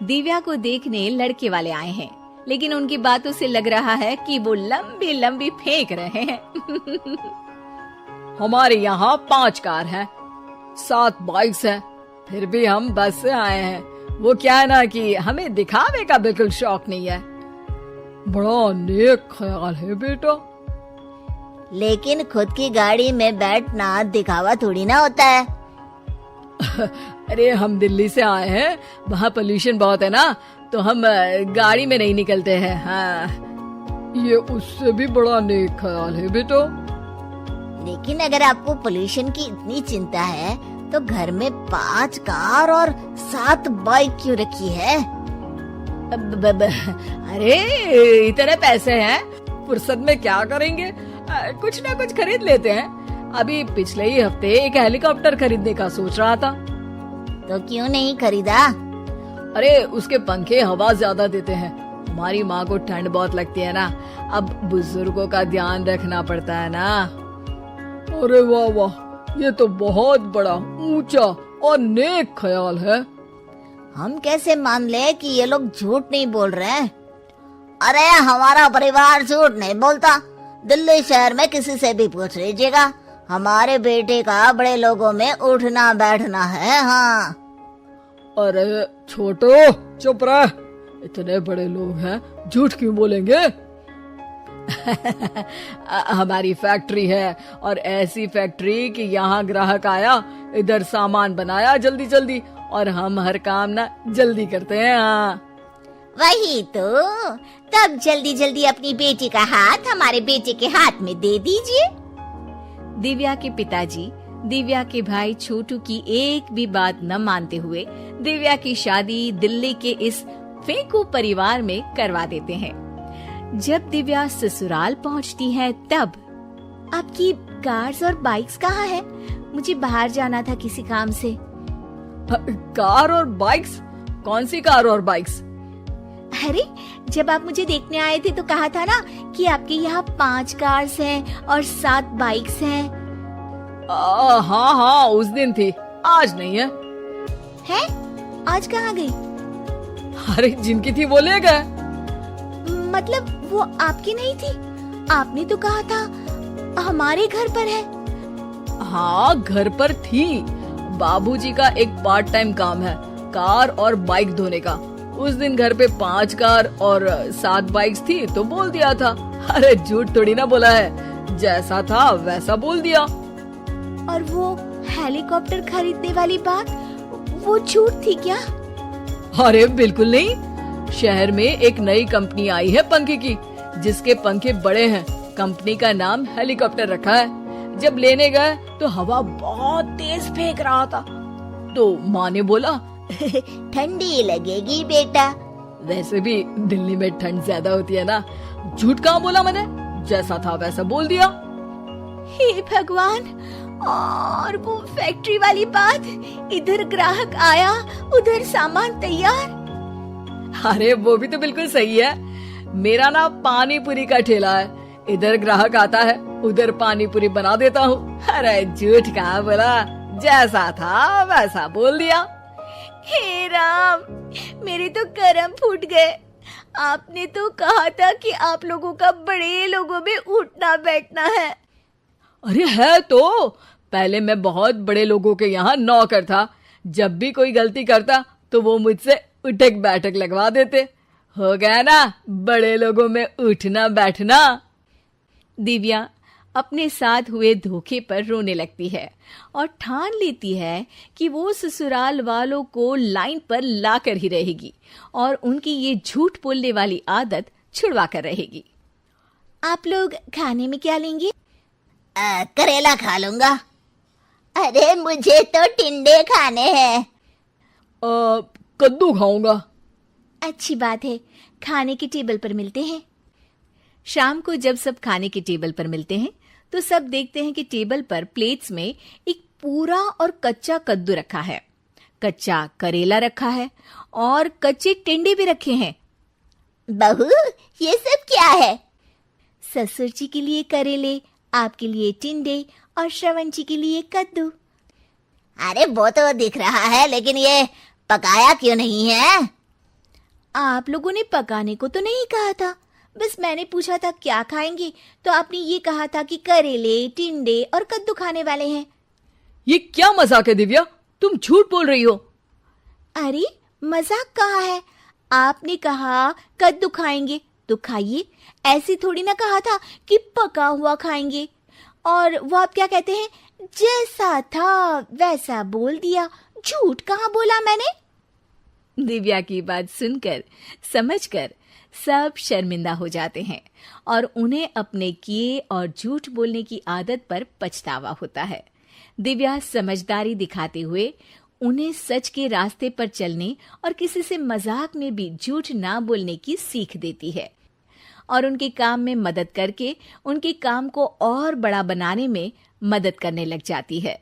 दिव्या को देखने लड़के वाले आए हैं, लेकिन उनकी बातों से लग रहा है कि वो लंबी लंबी फेंक रहे हैं। हमारे यहाँ 5 कार हैं, 7 बाइक्स हैं, फिर भी हम बस से आए हैं। वो क्या है ना कि हमें दिखावे का बिल्कुल शौक नहीं है। बड़ा नेक ख्याल है बेटा। लेकिन खुद की गाड़ी में बैठना दिखावा थोड़ी ना होता है। अरे हम दिल्ली से आए हैं, वहाँ पोल्यूशन बहुत है ना, तो हम गाड़ी में नहीं निकलते हैं। हाँ, ये उससे भी बड़ा नेक ख्याल है बेटा। लेकिन अगर आपको पोल्यूशन की इतनी चिंता है तो घर में 5 कार और 7 बाइक क्यों रखी है? अरे इतने पैसे हैं, फुर्सत में क्या करेंगे, कुछ ना कुछ खरीद लेते हैं। अभी पिछले ही हफ्ते एक हेलीकॉप्टर खरीदने का सोच रहा था। तो क्यों नहीं खरीदा? अरे उसके पंखे हवा ज्यादा देते हैं, हमारी माँ को ठंड बहुत लगती है ना, अब बुजुर्गों का ध्यान रखना पड़ता है ना। अरे वाह वाह, ये तो बहुत बड़ा ऊंचा और नेक ख्याल है। हम कैसे मान ले कि ये लोग झूठ नहीं बोल रहे हैं? अरे हमारा परिवार झूठ नहीं बोलता। दिल्ली शहर में किसी से भी पूछ लीजिएगा, हमारे बेटे का बड़े लोगों में उठना बैठना है। हाँ। अरे छोटो चुप रह, इतने बड़े लोग हैं, झूठ क्यों बोलेंगे? हमारी फैक्ट्री है, और ऐसी फैक्ट्री कि यहाँ ग्राहक आया, इधर सामान बनाया जल्दी जल्दी, और हम हर काम ना जल्दी करते हैं। हाँ वही तो, तब जल्दी जल्दी अपनी बेटी का हाथ हमारे बेटे के हाथ में दे दीजिए। दिव्या के पिताजी दिव्या के भाई छोटू की एक भी बात न मानते हुए दिव्या की शादी दिल्ली के इस फेंकू परिवार में करवा देते हैं। जब दिव्या ससुराल पहुंचती है तब आपकी कार्स और बाइक्स कहाँ है? मुझे बाहर जाना था किसी काम से। कार और बाइक्स? कौन सी कार और बाइक्स? अरे जब आप मुझे देखने आए थे तो कहा था ना कि आपके यहाँ 5 कार्स हैं और 7 बाइक्स हैं। हाँ हाँ उस दिन थी, आज नहीं है। है? आज कहाँ गई? अरे जिनकी थी वो ले गए। मतलब वो आपकी नहीं थी? आपने तो कहा था हमारे घर पर है। हाँ घर पर थी, बाबूजी का एक पार्ट टाइम काम है कार और बाइक धोने का। उस दिन घर पे 5 कार और 7 बाइक्स थी तो बोल दिया था। अरे झूठ थोड़ी ना बोला है, जैसा था वैसा बोल दिया। और वो हेलीकॉप्टर खरीदने वाली बात, वो झूठ थी क्या? अरे बिल्कुल नहीं, शहर में एक नई कंपनी आई है पंखे की, जिसके पंखे बड़े हैं। कंपनी का नाम हेलीकॉप्टर रखा है। जब लेने गए तो हवा बहुत तेज फेंक रहा था, तो माँ ने बोला ठंडी लगेगी बेटा। वैसे भी दिल्ली में ठंड ज्यादा होती है ना। झूठ कहाँ बोला मैंने, जैसा था वैसा बोल दिया। हे भगवान, और वो फैक्ट्री वाली बात, इधर ग्राहक आया उधर सामान तैयार। अरे वो भी तो बिल्कुल सही है। मेरा ना पानी पूरी का ठेला है, इधर ग्राहक आता है उधर पानी पूरी बना देता हूँ। अरे झूठ कहाँ बोला, जैसा था वैसा बोल दिया। हे राम, मेरे तो कर्म फूट गए। आपने तो कहा था कि आप लोगों का बड़े लोगों में उठना बैठना है। अरे है तो, पहले मैं बहुत बड़े लोगों के यहाँ नौकर था। जब भी कोई गलती करता तो वो मुझसे उठक बैठक लगवा देते। हो गया ना बड़े लोगों में उठना बैठना। दिव्या अपने साथ हुए धोखे पर रोने लगती है और ठान लेती है कि वो ससुराल वालों को लाइन पर लाकर ही रहेगी और उनकी ये झूठ बोलने वाली आदत छुड़वा कर रहेगी। आप लोग खाने में क्या लेंगे? करेला खा लूंगा। अरे मुझे तो टिंडे खाने हैं। कद्दू खाऊंगा। अच्छी बात है, खाने के टेबल पर मिलते हैं। शाम को जब सब खाने के टेबल पर मिलते हैं तो सब देखते हैं कि टेबल पर प्लेट्स में एक पूरा और कच्चा कद्दू रखा है, कच्चा करेला रखा है और कच्चे टिंडे भी रखे हैं। बहू ये सब क्या है? ससुर जी के लिए करेले, आपके लिए टिंडे और श्रवण जी के लिए कद्दू। अरे वो तो दिख रहा है, लेकिन ये पकाया क्यों नहीं है? आप लोगों ने पकाने को तो नहीं कहा था, बस मैंने पूछा था क्या खाएंगे, तो आपने ये कहा था कि करेले, टिंडे और कद्दू खाने वाले हैं। ये क्या मजाक है दिव्या, तुम झूठ बोल रही हो। अरे मजाक कहाँ है, आपने कहा कद्दू खाएंगे तो खाइए, ऐसी थोड़ी ना कहा था कि पका हुआ खाएंगे। और वो आप क्या कहते हैं, जैसा था वैसा बोल दिया, झूठ कहाँ बोला मैंने। दिव्या की बात सुनकर, समझकर सब शर्मिंदा हो जाते हैं और उन्हें अपने किए और झूठ बोलने की आदत पर पछतावा होता है। दिव्या समझदारी दिखाते हुए उन्हें सच के रास्ते पर चलने और किसी से मजाक में भी झूठ ना बोलने की सीख देती है और उनके काम में मदद करके उनके काम को और बड़ा बनाने में मदद करने लग जाती है।